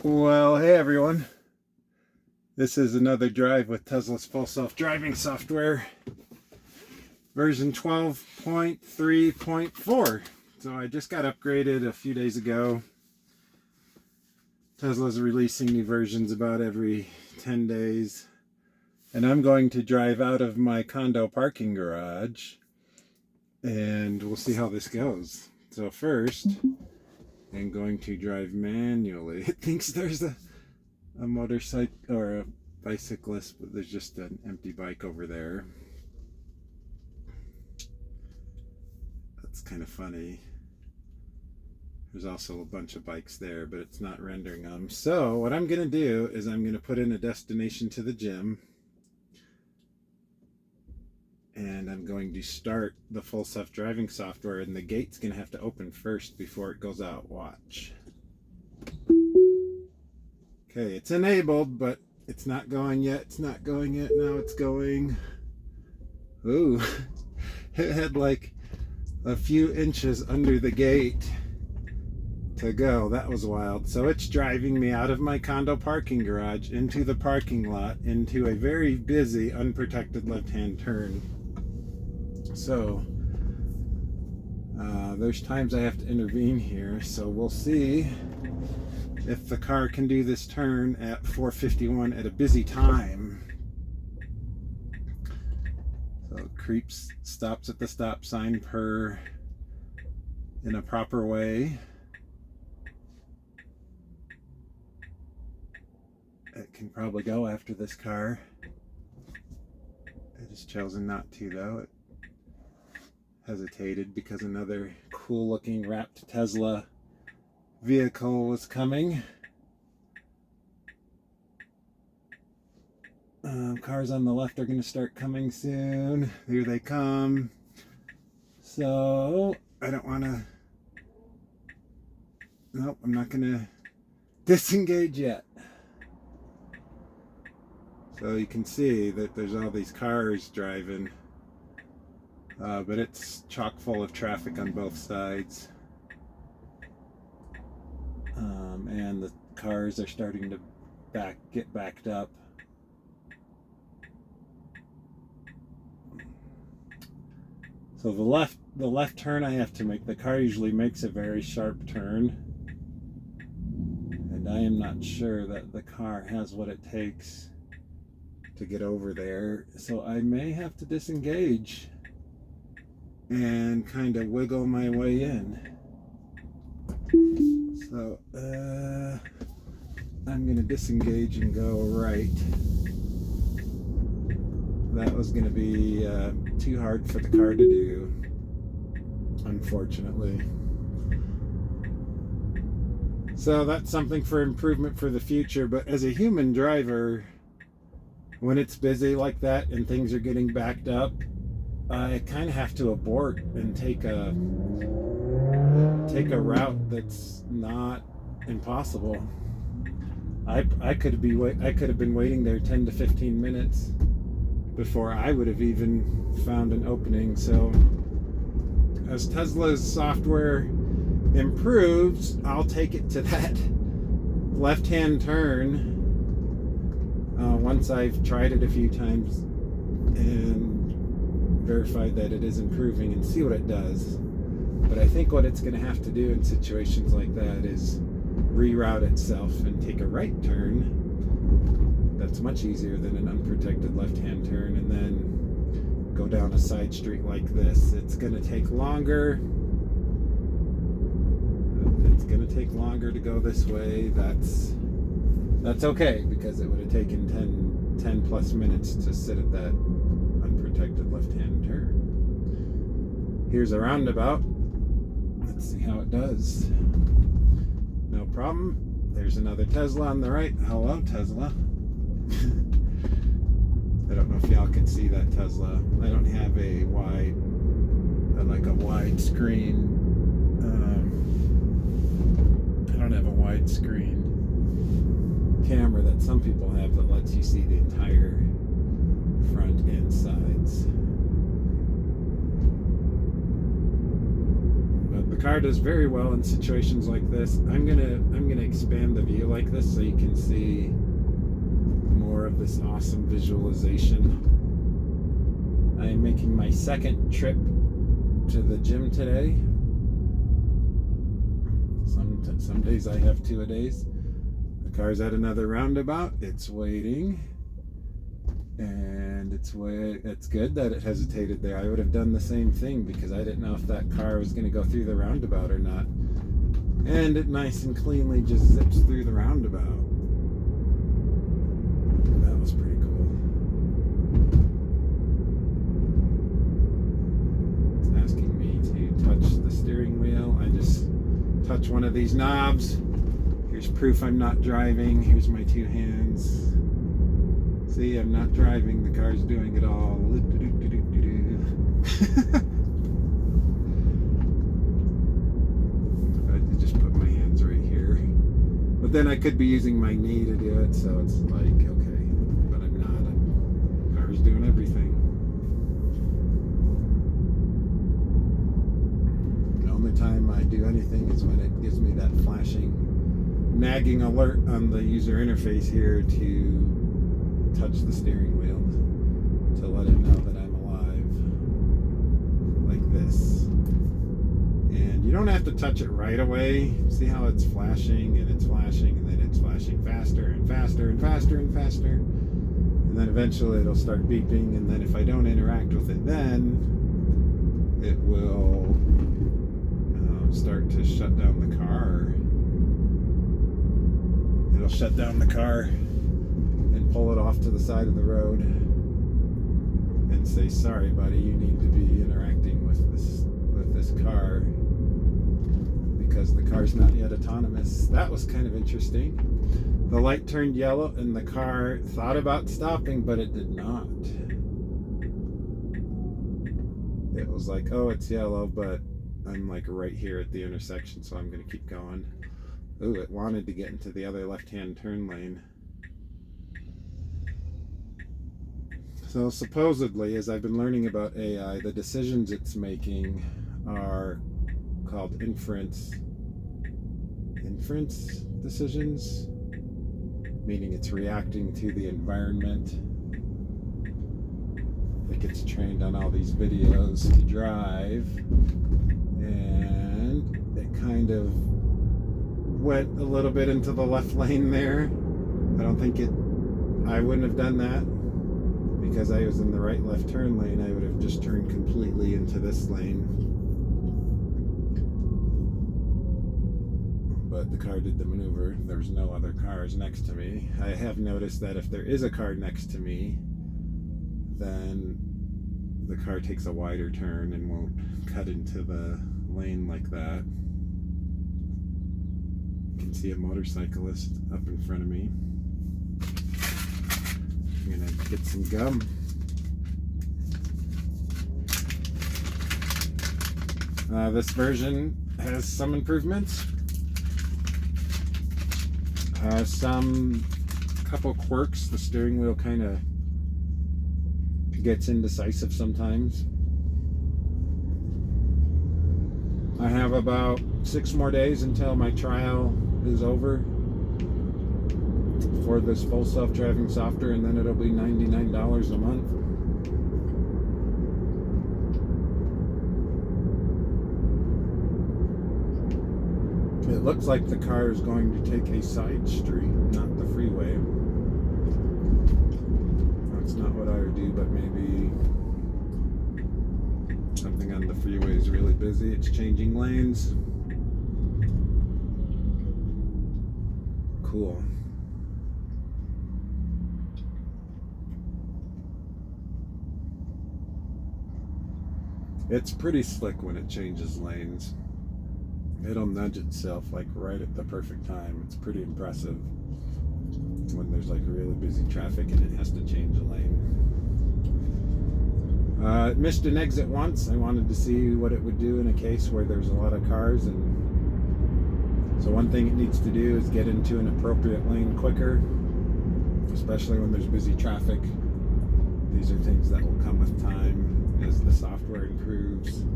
Well, hey everyone. This is another drive with Tesla's full self-driving software, version 12.3.4. So I just got upgraded a few days ago. Tesla's releasing new versions about every 10 days. And I'm going to drive out of my condo parking garage, and we'll see how this goes. So first, I'm going to drive manually. It thinks there's a motorcycle or a bicyclist, but there's just an empty bike over there. That's kind of funny. There's also a bunch of bikes there, but it's not rendering them. So what I'm going to do is I'm going to put in a destination to the gym, and I'm going to start the full self-driving software, and the gate's going to have to open first before it goes out. Watch. Okay, it's enabled, but it's not going yet. It's not going yet. Now it's going. Ooh, it had like a few inches under the gate to go. That was wild. So it's driving me out of my condo parking garage into the parking lot into a very busy, unprotected left-hand turn. So there's times I have to intervene here. So we'll see if the car can do this turn at 4:51 at a busy time. So it creeps, stops at the stop sign in a proper way. It can probably go after this car. It has chosen not to, though. It hesitated because another cool looking wrapped Tesla vehicle was coming. Cars on the left are going to start coming soon. Here they come. So I don't want to. Nope, I'm not going to disengage yet. So you can see that there's all these cars driving, but it's chock full of traffic on both sides. And the cars are starting to get backed up. So the left turn I have to make, the car usually makes a very sharp turn, and I am not sure that the car has what it takes to get over there. So I may have to disengage and kind of wiggle my way in. So I'm going to disengage and go right. That was going to be too hard for the car to do, unfortunately. So that's something for improvement for the future. But as a human driver, when it's busy like that and things are getting backed up, I kind of have to abort and take a route that's not impossible. I could have been waiting there 10 to 15 minutes before I would have even found an opening. So as Tesla's software improves, I'll take it to that left-hand turn once I've tried it a few times and verified that it is improving, and see what it does. But I think what it's going to have to do in situations like that is reroute itself and take a right turn. That's much easier than an unprotected left-hand turn, and then go down a side street like this. It's going to take longer. It's going to take longer to go this way. That's okay, because it would have taken 10 plus minutes to sit at that unprotected left-hand turn. Here's a roundabout. Let's see how it does. No problem. There's another Tesla on the right. Hello, Tesla. I don't know if y'all can see that Tesla. I don't have a wide screen. I don't have a widescreen camera that some people have that lets you see the entire front and sides. But the car does very well in situations like this. I'm gonna expand the view like this so you can see more of this awesome visualization. I am making my second trip to the gym today. Some days I have 2 a days. The car's at another roundabout. It's waiting, and it's good that it hesitated there. I would have done the same thing because I didn't know if that car was going to go through the roundabout or not. And it nice and cleanly just zips through the roundabout. That was pretty cool. It's asking me to touch the steering wheel. I just touch one of these knobs. Here's proof I'm not driving. Here's my 2 hands. See, I'm not driving. The car's doing it all. I just put my hands right here. But then I could be using my knee to do it, so it's like, okay. But I'm not. The car's doing everything. The only time I do anything is when it gives me that flashing, nagging alert on the user interface here to touch the steering wheel to let it know that I'm alive, like this. And you don't have to touch it right away. See how it's flashing and it's flashing and then it's flashing faster and faster and faster and faster, and then eventually it'll start beeping, and then if I don't interact with it, then it will start to shut down the car. It'll shut down the car and pull it off to the side of the road and say, sorry buddy, you need to be interacting with this car because the car's not yet autonomous. That was kind of interesting. The light turned yellow and the car thought about stopping, but it did not. It was like, oh, it's yellow, but I'm like right here at the intersection, so I'm gonna keep going. Ooh, it wanted to get into the other left-hand turn lane. So supposedly, as I've been learning about AI, the decisions it's making are called inference decisions, meaning it's reacting to the environment. It gets trained on all these videos to drive, and it kind of went a little bit into the left lane there. I wouldn't have done that because I was in the right left turn lane. I would have just turned completely into this lane. But the car did the maneuver. There was no other cars next to me. I have noticed that if there is a car next to me, then the car takes a wider turn and won't cut into the lane like that. You can see a motorcyclist up in front of me. I'm gonna get some gum. This version has some improvements. Some couple quirks. The steering wheel kind of gets indecisive sometimes. I have about 6 more days until my trial is over for this full self-driving software, and then it'll be $99 a month. It looks like the car is going to take a side street, not the freeway. That's not what I would do, but maybe something on the freeway is really busy. It's changing lanes. Cool. It's pretty slick when it changes lanes. It'll nudge itself like right at the perfect time. It's pretty impressive when there's like really busy traffic and it has to change a lane. It missed an exit once. I wanted to see what it would do in a case where there's a lot of cars, and so one thing it needs to do is get into an appropriate lane quicker, especially when there's busy traffic. These are things that will come with time as the software improves.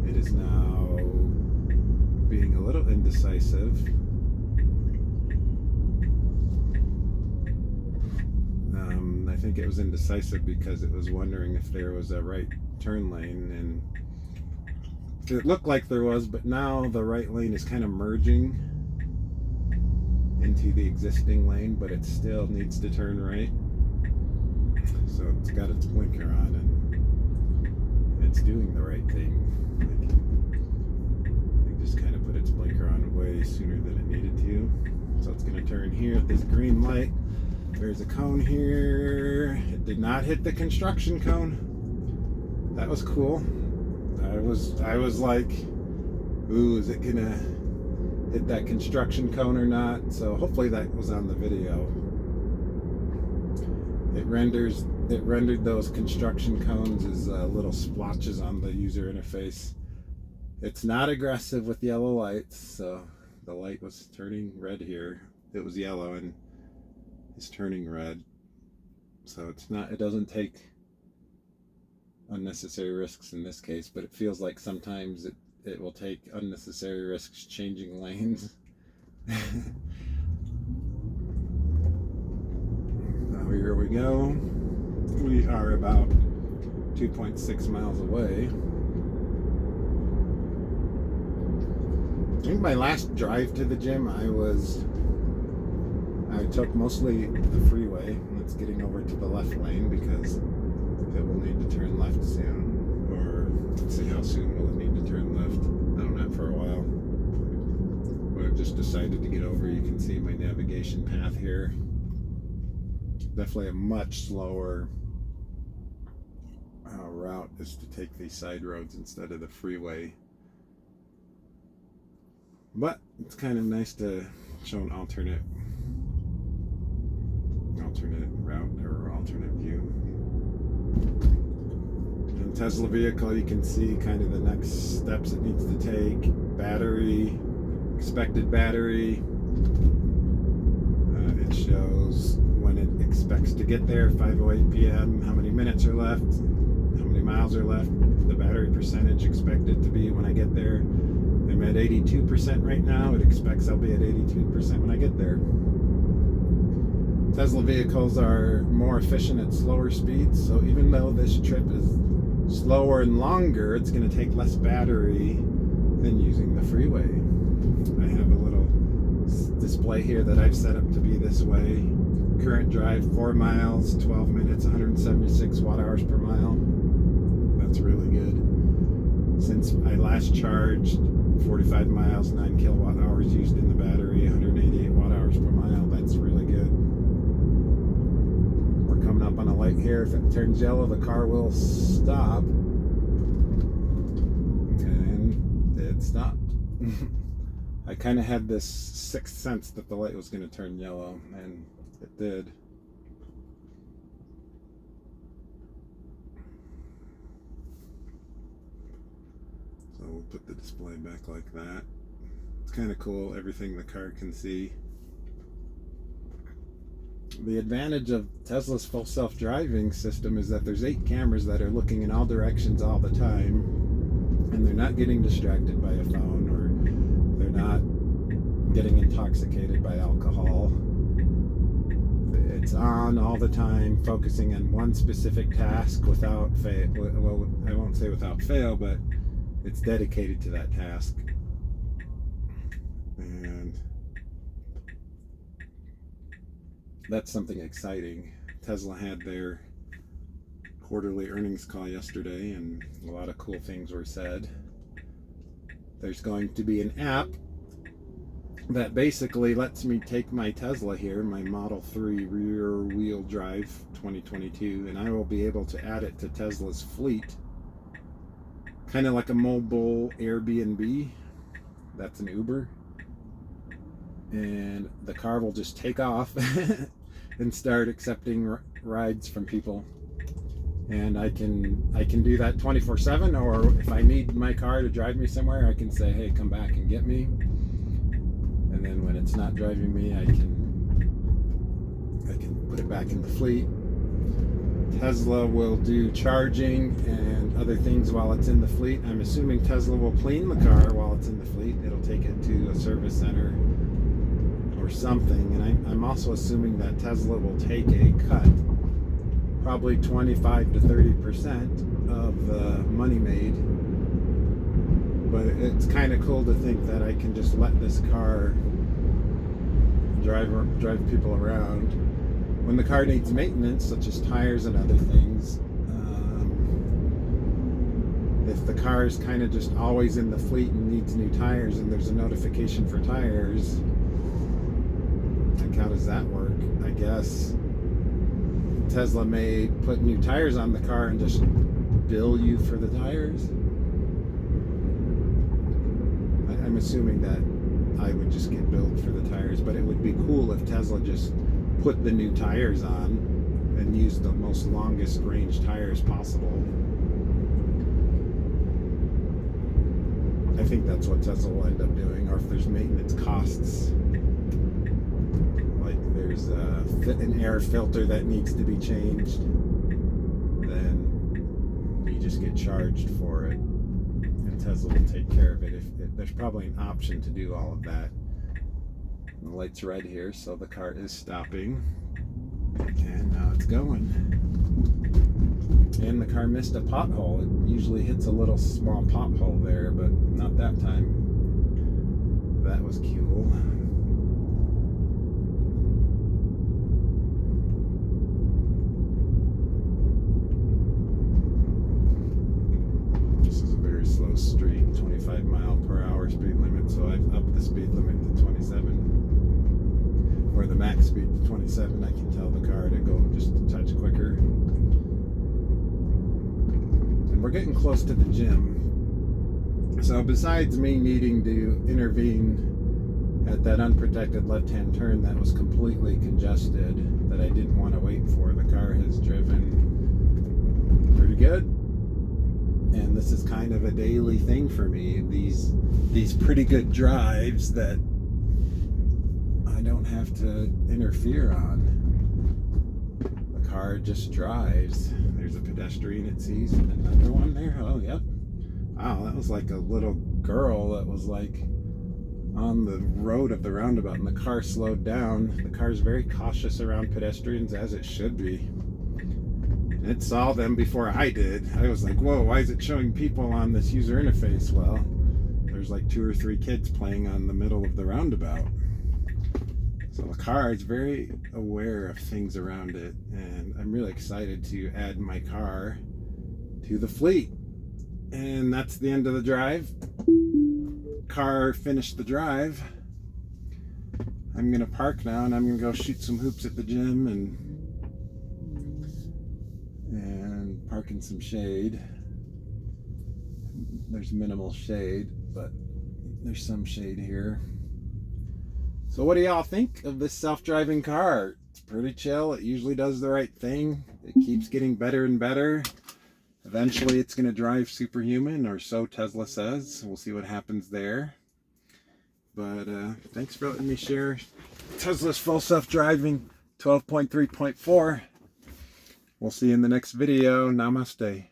It is now being a little indecisive. I think it was indecisive because it was wondering if there was a right turn lane, and it looked like there was, but now the right lane is kind of merging into the existing lane, but it still needs to turn right. So it's got its blinker on and it's doing the right thing. It just kind of put its blinker on way sooner than it needed to. So it's going to turn here at this green light. There's a cone here. It did not hit the construction cone. That was cool. I was like, ooh, is it gonna hit that construction cone or not? So hopefully that was on the video. It rendered those construction cones as little splotches on the user interface. It's not aggressive with yellow lights, so the light was turning red here. It was yellow and it's turning red. So it doesn't take unnecessary risks in this case, but it feels like sometimes it will take unnecessary risks changing lanes. Now here we go. We are about 2.6 miles away. I think my last drive to the gym I took mostly the freeway. It's getting over to the left lane because it will need to turn left soon, or let's see how soon will it need to turn left. I don't know, for a while. But I've just decided to get over. You can see my navigation path here. Definitely a much slower route is to take these side roads instead of the freeway. But it's kind of nice to show an alternate route or alternate view. In Tesla vehicle, you can see kind of the next steps it needs to take. Battery, expected battery. It shows when it expects to get there, 5:08 p.m., how many minutes are left, how many miles are left, the battery percentage expected to be when I get there. I'm at 82% right now. It expects I'll be at 82% when I get there. Tesla vehicles are more efficient at slower speeds, so even though this trip is slower and longer, it's going to take less battery than using the freeway. I have a little display here that I've set up to be this way. Current drive 4 miles, 12 minutes, 176 watt hours per mile. That's really good. Since I last charged, 45 miles, 9 kilowatt hours used in the battery, 188 watt hours per mile. That's really good. We're coming up on a light here. If it turns yellow, the car will stop. And it stopped. I kind of had this sixth sense that the light was going to turn yellow, and it did. So we'll put the display back like that. It's kind of cool, everything the car can see. The advantage of Tesla's full self-driving system is that there's 8 cameras that are looking in all directions all the time, and they're not getting distracted by a phone, or they're not getting intoxicated by alcohol. It's on all the time, focusing on one specific task without fail. Well, I won't say without fail, but it's dedicated to that task. And that's something exciting. Tesla had their quarterly earnings call yesterday, and a lot of cool things were said. There's going to be an app that basically lets me take my Tesla here, my Model 3 rear-wheel drive 2022, and I will be able to add it to Tesla's fleet. Kind of like a mobile Airbnb. That's an Uber. And the car will just take off and start accepting rides from people. And I can do that 24/7, or if I need my car to drive me somewhere, I can say, hey, come back and get me. And then when it's not driving me, I can put it back in the fleet. Tesla will do charging and other things while it's in the fleet. I'm assuming Tesla will clean the car while it's in the fleet. It'll take it to a service center or something. And I'm also assuming that Tesla will take a cut, probably 25 to 30% of the money made. But it's kind of cool to think that I can just let this car drive people around. When the car needs maintenance, such as tires and other things, if the car is kind of just always in the fleet and needs new tires and there's a notification for tires, like how does that work? I guess Tesla may put new tires on the car and just bill you for the tires. I'm assuming that I would just get billed for the tires, but it would be cool if Tesla just put the new tires on and used the most longest range tires possible. I think that's what Tesla will end up doing. Or if there's maintenance costs, like there's an air filter that needs to be changed, then you just get charged for it, and Tesla will take care of it. If there's probably an option to do all of that. The light's red here, so the car is stopping, and now it's going. And the car missed a pothole. It usually hits a little small pothole there, but not that time. That was cool. This is a very slow street, 25 mile/hour speed limit, so I've upped the speed limit to 27. Or the max speed to 27. I can tell the car to go just a touch quicker. And we're getting close to the gym. So besides me needing to intervene at that unprotected left-hand turn that was completely congested, that I didn't want to wait for, the car has driven pretty good. And this is kind of a daily thing for me. These pretty good drives that I don't have to interfere on. The car just drives. There's a pedestrian it sees, and another one there. Oh, yep. Wow, that was like a little girl that was like on the road of the roundabout, and the car slowed down. The car's very cautious around pedestrians, as it should be. And it saw them before I did. I was like, whoa, why is it showing people on this user interface? Well, there's like 2 or 3 kids playing on the middle of the roundabout. So the car is very aware of things around it, and I'm really excited to add my car to the fleet. And that's the end of the drive. Car finished the drive. I'm gonna park now, and I'm gonna go shoot some hoops at the gym and park in some shade. There's minimal shade, but there's some shade here. So what do y'all think of this self-driving car? It's pretty chill. It usually does the right thing. It keeps getting better and better. Eventually it's going to drive superhuman, or so Tesla says. We'll see what happens there. But thanks for letting me share Tesla's full self-driving 12.3.4. We'll see you in the next video. Namaste.